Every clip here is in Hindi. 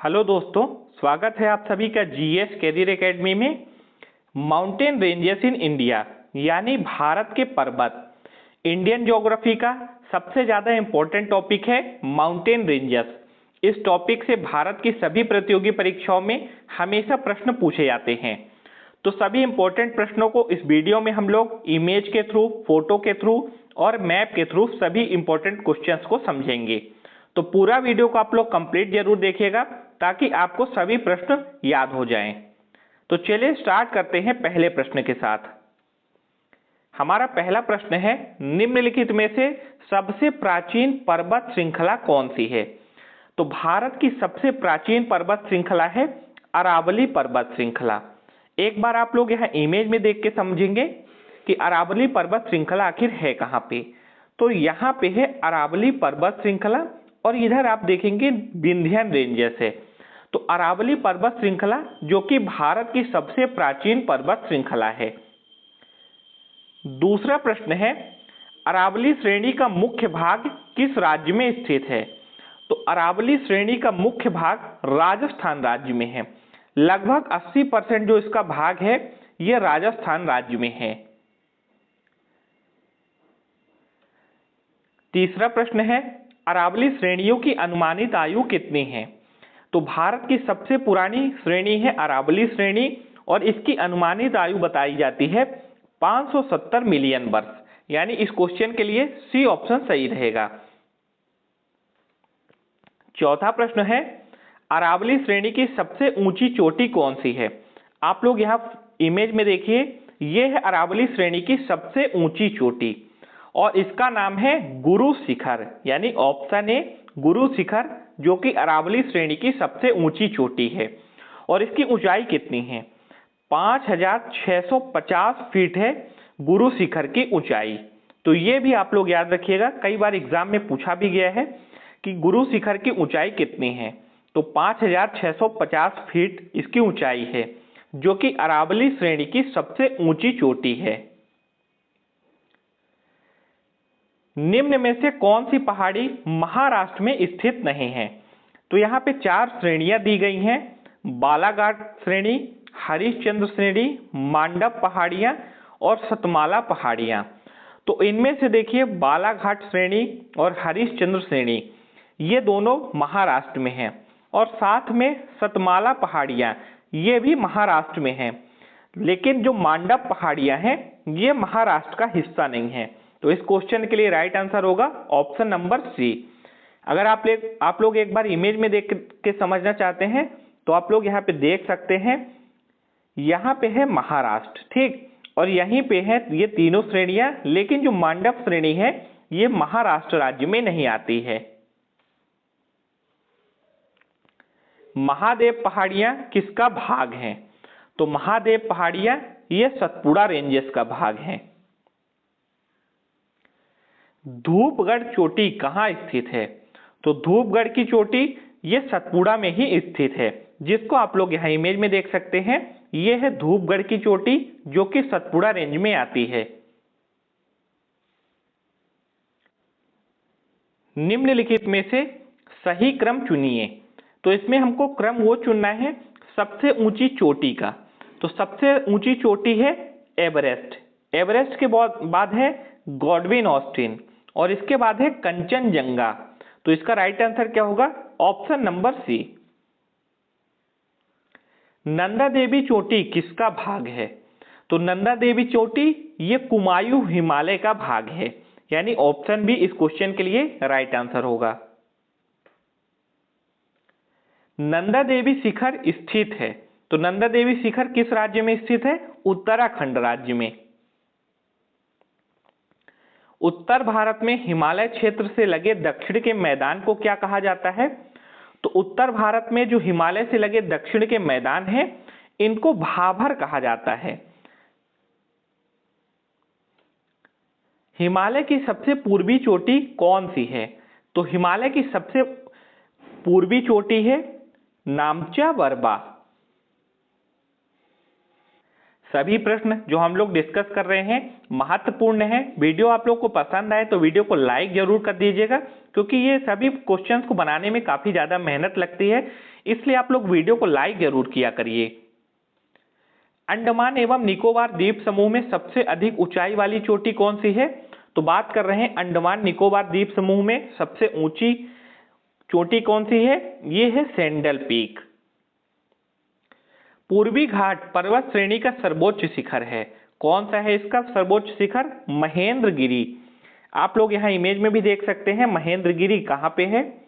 हेलो दोस्तों, स्वागत है आप सभी का जीएस कैरियर एकेडमी में। माउंटेन रेंजेस इन इंडिया यानी भारत के पर्वत, इंडियन ज्योग्राफी का सबसे ज़्यादा इम्पोर्टेंट टॉपिक है माउंटेन रेंजेस। इस टॉपिक से भारत की सभी प्रतियोगी परीक्षाओं में हमेशा प्रश्न पूछे जाते हैं। तो सभी इम्पोर्टेंट प्रश्नों को इस वीडियो में हम लोग इमेज के थ्रू, फोटो के थ्रू और मैप के थ्रू सभी इम्पोर्टेंट क्वेश्चंस को समझेंगे। तो पूरा वीडियो को आप लोग कंप्लीट जरूर देखिएगा ताकि आपको सभी प्रश्न याद हो जाएं। तो चलिए स्टार्ट करते हैं पहले प्रश्न के साथ। हमारा पहला प्रश्न है, निम्नलिखित में से सबसे प्राचीन पर्वत श्रृंखला कौन सी है? तो भारत की सबसे प्राचीन पर्वत श्रृंखला है अरावली पर्वत श्रृंखला। एक बार आप लोग यहाँ इमेज में देख के समझेंगे कि अरावली पर्वत श्रृंखला आखिर है कहाँ पे। तो यहाँ पे है अरावली पर्वत श्रृंखला और इधर आप देखेंगे विंध्यन रेंजेस है। तो अरावली पर्वत श्रृंखला जो कि भारत की सबसे प्राचीन पर्वत श्रृंखला है। दूसरा प्रश्न है, अरावली श्रेणी का मुख्य भाग किस राज्य में स्थित है? तो अरावली श्रेणी का मुख्य भाग राजस्थान राज्य में है। लगभग 80% जो इसका भाग है यह राजस्थान राज्य में है। तीसरा प्रश्न है, अरावली श्रेणियों की अनुमानित आयु कितनी है? तो भारत की सबसे पुरानी श्रेणी है अरावली श्रेणी और इसकी अनुमानित आयु बताई जाती है 570 मिलियन वर्ष। यानी इस क्वेश्चन के लिए सी ऑप्शन सही रहेगा। चौथा प्रश्न है, अरावली श्रेणी की सबसे ऊंची चोटी कौन सी है? आप लोग यहाँ इमेज में देखिए, यह है अरावली श्रेणी की सबसे ऊंची चोटी और इसका नाम है गुरु शिखर। यानी ऑप्शन ए गुरु शिखर जो कि अरावली श्रेणी की सबसे ऊंची चोटी है। और इसकी ऊंचाई कितनी है? 5650 फीट है गुरु शिखर की ऊंचाई। तो ये भी आप लोग याद रखिएगा, कई बार एग्जाम में पूछा भी गया है कि गुरु शिखर की ऊंचाई कितनी है। तो 5650 फीट इसकी ऊंचाई है जो कि अरावली श्रेणी की सबसे ऊंची चोटी है। निम्न में से कौन सी पहाड़ी महाराष्ट्र में स्थित नहीं है? तो यहाँ पे 4 श्रेणियां दी गई हैं, बालाघाट श्रेणी, हरिश्चंद्र श्रेणी, मांडव पहाड़ियां और सतमाला पहाड़ियां। तो इनमें से देखिए बालाघाट श्रेणी और हरिश्चंद्र श्रेणी ये दोनों महाराष्ट्र में हैं और साथ में सतमाला पहाड़ियां ये भी महाराष्ट्र में हैं। लेकिन जो मांडव पहाड़ियां हैं ये महाराष्ट्र का हिस्सा नहीं है। तो इस क्वेश्चन के लिए राइट आंसर होगा ऑप्शन नंबर सी। अगर आप लोग एक बार इमेज में देख के समझना चाहते हैं तो आप लोग यहाँ पे देख सकते हैं, यहाँ पे है महाराष्ट्र, ठीक, और यहीं पे है ये तीनों श्रेणियां। लेकिन जो मांडव श्रेणी है ये महाराष्ट्र राज्य में नहीं आती है। महादेव पहाड़ियां किसका भाग हैं? तो महादेव पहाड़ियां ये सतपुड़ा रेंजेस का भाग है। धूपगढ़ चोटी कहाँ स्थित है? तो धूपगढ़ की चोटी ये सतपुड़ा में ही स्थित है, जिसको आप लोग यहाँ इमेज में देख सकते हैं। ये है धूपगढ़ की चोटी जो कि सतपुड़ा रेंज में आती है। निम्नलिखित में से सही क्रम चुनिए। तो इसमें हमको क्रम वो चुनना है सबसे ऊंची चोटी का। तो सबसे ऊंची चोटी है एवरेस्ट, एवरेस्ट के बाद है गॉडविन ऑस्टिन और इसके बाद है कंचनजंगा। तो इसका राइट आंसर क्या होगा? Option number C. Nanda Devi चोटी किसका भाग है? तो नंदा देवी चोटी ये कुमायूं हिमालय का भाग है। यानी ऑप्शन बी इस क्वेश्चन के लिए राइट आंसर होगा। नंदा देवी शिखर स्थित है। तो नंदा देवी शिखर किस राज्य में स्थित है? उत्तराखंड राज्य में। उत्तर भारत में हिमालय क्षेत्र से लगे दक्षिण के मैदान को क्या कहा जाता है? तो उत्तर भारत में जो हिमालय से लगे दक्षिण के मैदान हैं इनको भाभर कहा जाता है। हिमालय की सबसे पूर्वी चोटी कौन सी है? तो हिमालय की सबसे पूर्वी चोटी है नामचा बरबा। सभी प्रश्न जो हम लोग डिस्कस कर रहे हैं महत्वपूर्ण है। वीडियो आप लोग को पसंद आए तो वीडियो को लाइक जरूर कर दीजिएगा, क्योंकि ये सभी क्वेश्चंस को बनाने में काफी ज्यादा मेहनत लगती है, इसलिए आप लोग वीडियो को लाइक जरूर किया करिए। अंडमान एवं निकोबार द्वीप समूह में सबसे अधिक ऊंचाई वाली चोटी कौन सी है? तो बात कर रहे हैं अंडमान निकोबार द्वीप समूह में सबसे ऊंची चोटी कौन सी है? ये है सैंडल पीक। पूर्वी घाट पर्वत श्रेणी का सर्वोच्च शिखर है, कौन सा है इसका सर्वोच्च शिखर? महेंद्रगिरी। आप लोग यहाँ इमेज में भी देख सकते हैं महेंद्रगिरी कहाँ पे है।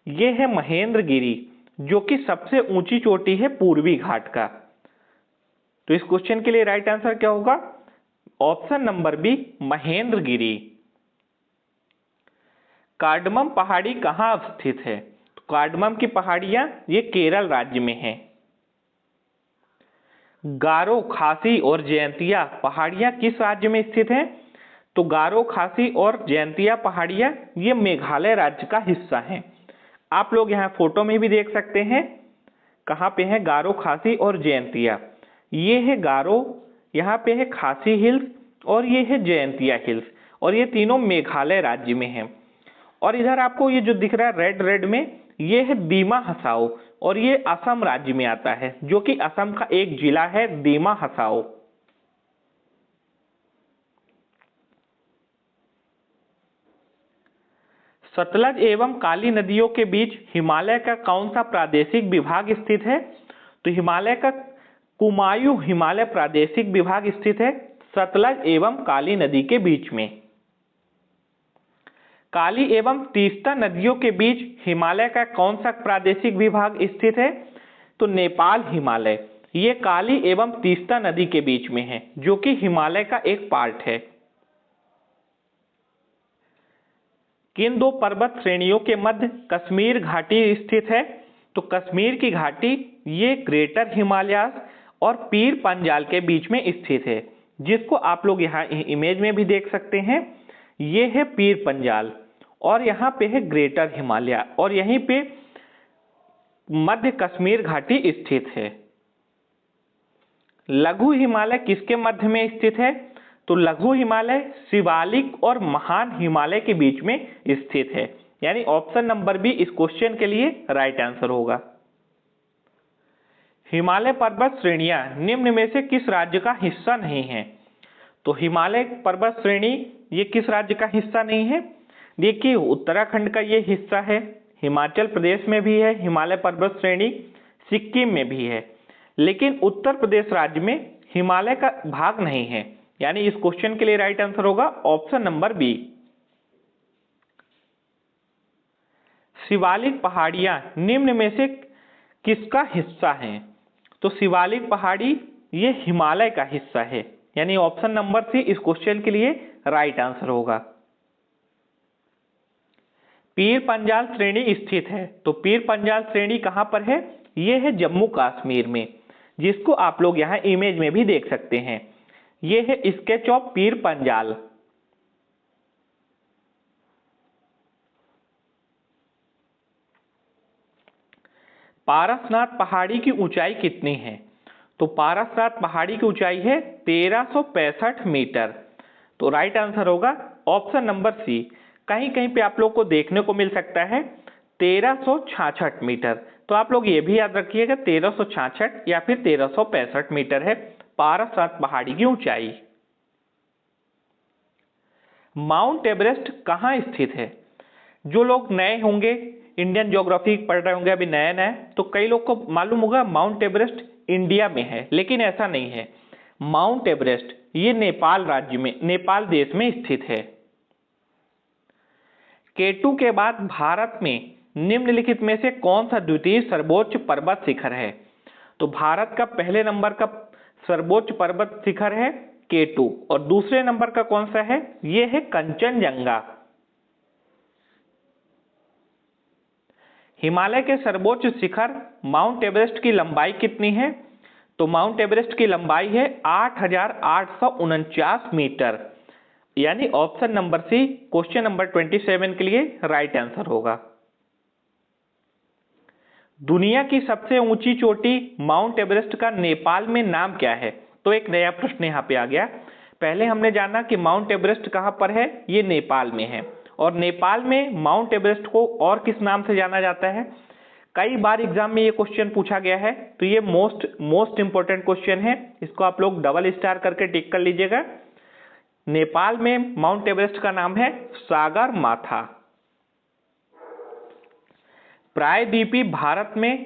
ये है महेंद्रगिरी, जो कि सबसे ऊंची चोटी है पूर्वी घाट का। तो इस क्वेश्चन के लिए राइट आंसर क्या होगा? Option number B, Mahendragiri. Cardamom पहाड़ी कहाँ स्थित है? तो कार्डमम की पहाड़ियां ये केरल राज्य में है। गारो, खासी और जयंतिया पहाड़ियां किस राज्य में स्थित हैं? तो गारो, खासी और जयंतिया पहाड़ियां ये मेघालय राज्य का हिस्सा हैं। आप लोग यहाँ फोटो में भी देख सकते हैं कहाँ पे है गारो, खासी और जयंतिया। ये है गारो, यहाँ पे है खासी हिल्स और ये है जयंतिया हिल्स, और ये तीनों मेघालय राज्य में हैं। और इधर आपको ये जो दिख रहा है रेड रेड में, ये है दीमा हसाओ, और ये असम राज्य में आता है, जो कि असम का एक जिला है दीमा हसाओ। सतलज एवं काली नदियों के बीच हिमालय का कौन सा प्रादेशिक विभाग स्थित है? तो हिमालय का कुमायूं हिमालय प्रादेशिक विभाग स्थित है सतलज एवं काली नदी के बीच में। काली एवं तीस्ता नदियों के बीच हिमालय का कौन सा प्रादेशिक विभाग स्थित है? तो नेपाल हिमालय। ये काली एवं तीस्ता नदी के बीच में है, जो कि हिमालय का एक पार्ट है। किन दो पर्वत श्रेणियों के मध्य कश्मीर घाटी स्थित है? तो कश्मीर की घाटी ये ग्रेटर हिमालयाज और पीर पंजाल के बीच में स्थित है, जिसको आप लोग यहाँ इमेज में भी देख सकते हैं। ये है पीर पंजाल और यहाँ पे है ग्रेटर हिमालय, और यहीं पे मध्य कश्मीर घाटी स्थित है। लघु हिमालय किसके मध्य में स्थित है? तो लघु हिमालय शिवालिक और महान हिमालय के बीच में स्थित है, यानी ऑप्शन नंबर बी इस क्वेश्चन के लिए राइट आंसर होगा। हिमालय पर्वत श्रेणियां निम्न में से किस राज्य का हिस्सा नहीं है? तो हिमालय पर्वत श्रेणी ये किस राज्य का हिस्सा नहीं है? देखिए उत्तराखंड का ये हिस्सा है, हिमाचल प्रदेश में भी है हिमालय पर्वत श्रेणी, सिक्किम में भी है, लेकिन उत्तर प्रदेश राज्य में हिमालय का भाग नहीं है, यानी इस क्वेश्चन के लिए राइट आंसर होगा ऑप्शन नंबर बी। शिवालिक पहाड़ियां निम्न में से किसका हिस्सा हैं? तो शिवालिक पहाड़ी ये हिमालय का हिस्सा है, यानी ऑप्शन नंबर सी इस क्वेश्चन के लिए राइट आंसर होगा। पीर पंजाल श्रेणी स्थित है, तो पीर पंजाल श्रेणी कहां पर है? ये है जम्मू कश्मीर में, जिसको आप लोग यहां इमेज में भी देख सकते हैं। ये है स्केच ऑफ पीर पंजाल। पारसनाथ पहाड़ी की ऊंचाई कितनी है? तो पारसनाथ पहाड़ी की ऊंचाई है 1365 मीटर। तो राइट आंसर होगा ऑप्शन नंबर सी। कहीं कहीं पे आप लोग को देखने को मिल सकता है 1366 मीटर, तो आप लोग ये भी याद रखिएगा 1366 या फिर 1365 मीटर है पारसनाथ पहाड़ी की ऊंचाई। माउंट एवरेस्ट कहाँ स्थित है? जो लोग नए होंगे, इंडियन ज्योग्राफी पढ़ रहे होंगे अभी नए नए, तो कई लोग को मालूम होगा माउंट एवरेस्ट इंडिया में है, लेकिन ऐसा नहीं है। माउंट एवरेस्ट ये नेपाल राज्य में, नेपाल देश में स्थित है। केटू के बाद भारत में निम्नलिखित में से कौन सा द्वितीय सर्वोच्च पर्वत शिखर है? तो भारत का पहले नंबर का सर्वोच्च पर्वत शिखर है केटू, और दूसरे नंबर का कौन सा है? ये है कंचनजंगा। हिमालय के सर्वोच्च शिखर माउंट एवरेस्ट की लंबाई कितनी है? तो माउंट एवरेस्ट की लंबाई है 8,849 मीटर, यानी option number C question number 27 के लिए राइट आंसर होगा। दुनिया की सबसे ऊंची चोटी माउंट एवरेस्ट का नेपाल में नाम क्या है? तो एक नया प्रश्न यहाँ पे आ गया। पहले हमने जाना कि माउंट एवरेस्ट कहाँ पर है, ये नेपाल में है, और नेपाल में माउंट एवरेस्ट को और किस नाम से जाना जाता है। कई बार एग्जाम में ये क्वेश्चन पूछा गया है, तो ये मोस्ट इंपोर्टेंट क्वेश्चन है, इसको आप लोग डबल स्टार करके टिक कर लीजिएगा। नेपाल में माउंट एवरेस्ट का नाम है सागरमाथा। प्रायद्वीपीय भारत में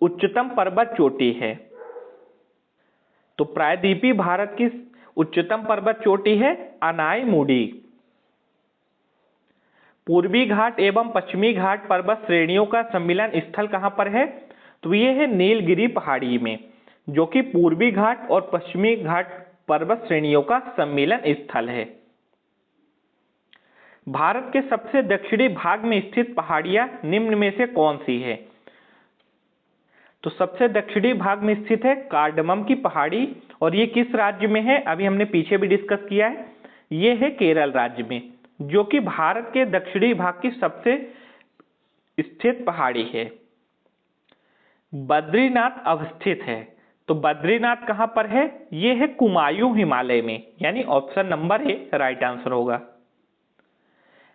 उच्चतम पर्वत चोटी है, तो प्रायद्वीपीय भारत की उच्चतम पर्वत चोटी है अनाईमुडी। पूर्वी घाट एवं पश्चिमी घाट पर्वत श्रेणियों का सम्मिलन स्थल कहां पर है, तो ये है नीलगिरी पहाड़ी में, जो कि पूर्वी घाट और पश्चिमी घाट पर्वत श्रेणियों का सम्मिलन स्थल है। भारत के सबसे दक्षिणी भाग में स्थित पहाड़ियां निम्न में से कौन सी है, तो सबसे दक्षिणी भाग में स्थित है कार्डमम की पहाड़ी, और ये किस राज्य में है, अभी हमने पीछे भी डिस्कस किया है, ये है केरल राज्य में, जो कि भारत के दक्षिणी भाग की सबसे स्थित पहाड़ी है। बद्रीनाथ अवस्थित है, तो बद्रीनाथ कहां पर है, ये है कुमायूं हिमालय में, यानी option number A right answer होगा।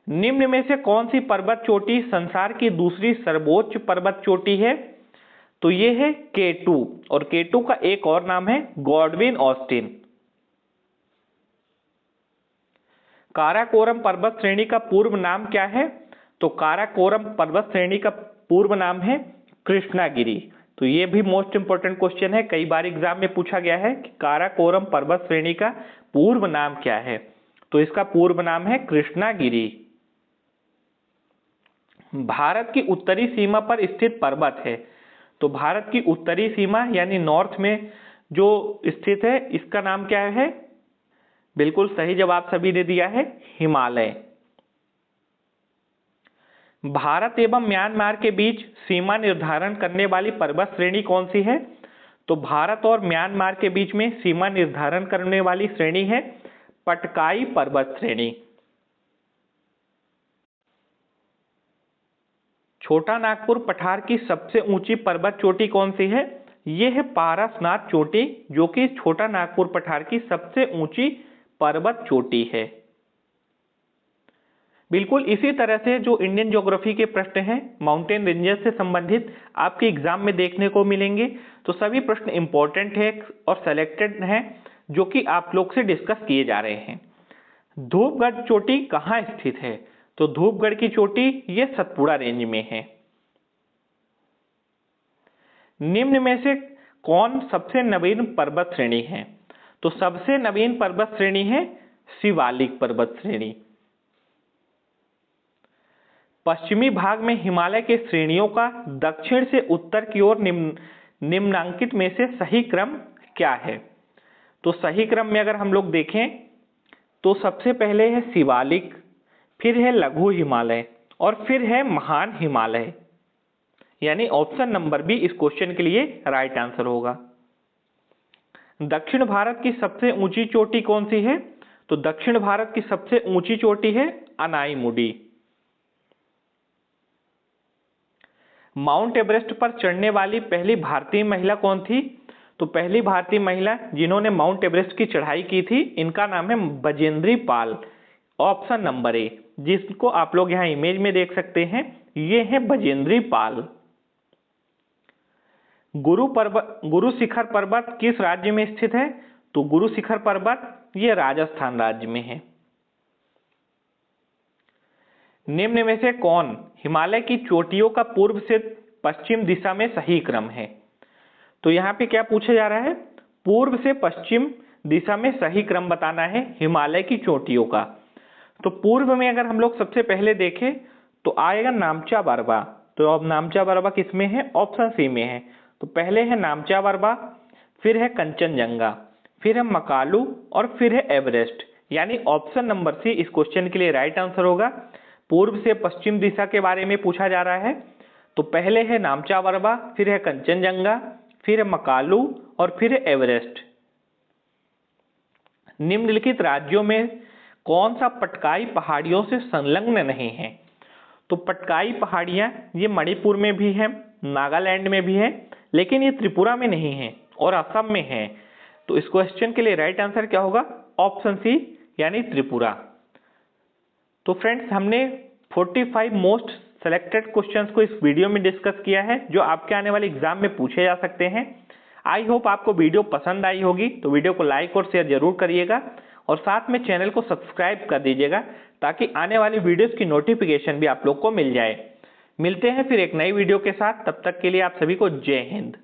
निम्न में से कौन सी पर्वत चोटी संसार की दूसरी सर्वोच्च पर्वत चोटी है, तो ये है K2, और K2 का एक और नाम है गॉडविन ऑस्टिन। काराकोरम पर्वत श्रेणी का पूर्व नाम क्या है, तो काराकोरम पर्वत श्रेणी का पूर्व नाम है कृष्णागिरी। तो ये भी मोस्ट इंपोर्टेंट क्वेश्चन है, कई बार एग्जाम में पूछा गया है कि काराकोरम पर्वत श्रेणी का पूर्व नाम क्या है, तो इसका पूर्व नाम है कृष्णागिरी। भारत की उत्तरी सीमा पर स्थित पर्वत है, तो भारत की उत्तरी सीमा यानी नॉर्थ में जो स्थित है, इसका नाम क्या है, बिल्कुल सही जवाब सभी ने दिया है, हिमालय। भारत एवं म्यांमार के बीच सीमा निर्धारण करने वाली पर्वत श्रेणी कौन सी है, तो भारत और म्यांमार के बीच में सीमा निर्धारण करने वाली श्रेणी है पटकाई पर्वत श्रेणी। छोटा नागपुर पठार की सबसे ऊंची पर्वत चोटी कौन सी है, यह है पारसनाथ चोटी, जो कि छोटा नागपुर पठार की सबसे ऊंची पर्वत चोटी है। बिल्कुल इसी तरह से जो इंडियन ज्योग्राफी के प्रश्न हैं माउंटेन रेंजेस से संबंधित आपके एग्जाम में देखने को मिलेंगे, तो सभी प्रश्न इंपॉर्टेंट है और सेलेक्टेड हैं, जो कि आप लोग से डिस्कस किए जा रहे हैं। धूपगढ़ चोटी कहाँ स्थित है, तो धूपगढ़ की चोटी ये सतपुड़ा रेंज में है। निम्न में से कौन सबसे नवीन पर्वत श्रेणी है, तो सबसे नवीन पर्वत श्रेणी है शिवालिक पर्वत श्रेणी। पश्चिमी भाग में हिमालय के श्रेणियों का दक्षिण से उत्तर की ओर निम्नांकित में से सही क्रम क्या है, तो सही क्रम में अगर हम लोग देखें तो सबसे पहले है शिवालिक, फिर है लघु हिमालय, और फिर है महान हिमालय, यानी ऑप्शन नंबर बी इस क्वेश्चन के लिए राइट आंसर होगा। दक्षिण भारत की सबसे ऊंची चोटी कौन सी है, तो दक्षिण भारत की सबसे ऊंची चोटी है अनाईमुडी। माउंट एवरेस्ट पर चढ़ने वाली पहली भारतीय महिला कौन थी, तो पहली भारतीय महिला जिन्होंने माउंट एवरेस्ट की चढ़ाई की थी, इनका नाम है बजेंद्री पाल, ऑप्शन नंबर ए, जिसको आप लोग यहां इमेज में देख सकते हैं, ये है बजेंद्री पाल। गुरु शिखर पर्वत किस राज्य में स्थित है, तो गुरु शिखर पर्वत ये राजस्थान राज्य में है। निम्न में से कौन हिमालय की चोटियों का पूर्व से पश्चिम दिशा में सही क्रम है, तो यहाँ पे क्या पूछा जा रहा है, पूर्व से पश्चिम दिशा में सही क्रम बताना है हिमालय की चोटियों का। तो पूर्व में अगर हम लोग सबसे पहले देखें तो आएगा नामचा बरवा, तो अब नामचा बरवा किसमें है, ऑप्शन सी में है, तो पहले है नामचा बरवा, फिर है कंचनजंगा, फिर है मकालू, और फिर है एवरेस्ट, यानी ऑप्शन नंबर सी इस क्वेश्चन के लिए राइट आंसर होगा। पूर्व से पश्चिम दिशा के बारे में पूछा जा रहा है, तो पहले है नामचा बरवा, फिर है कंचनजंगा, फिर है मकालू, और फिर है एवरेस्ट। निम्नलिखित राज्यों में कौन सा पटकाई पहाड़ियों से संलग्न नहीं है, तो पटकाई पहाड़ियां ये मणिपुर में भी है, नागालैंड में भी है, लेकिन ये त्रिपुरा में नहीं है और असम में है। तो इस क्वेश्चन के लिए राइट आंसर क्या होगा? ऑप्शन सी यानी त्रिपुरा। तो फ्रेंड्स, हमने 45 मोस्ट सेलेक्टेड क्वेश्चंस को इस वीडियो में डिस्कस किया है जो आपके आने वाले एग्जाम में पूछे जा सकते हैं। आई होप आपको वीडियो पसंद आई होगी, तो वीडियो को लाइक और शेयर जरूर करिएगा और साथ में चैनल को सब्सक्राइब कर दीजिएगा ताकि आने वाली वीडियोस की नोटिफिकेशन भी आप लोग को मिल जाए। मिलते हैं फिर एक नई वीडियो के साथ, तब तक के लिए आप सभी को जय हिंद।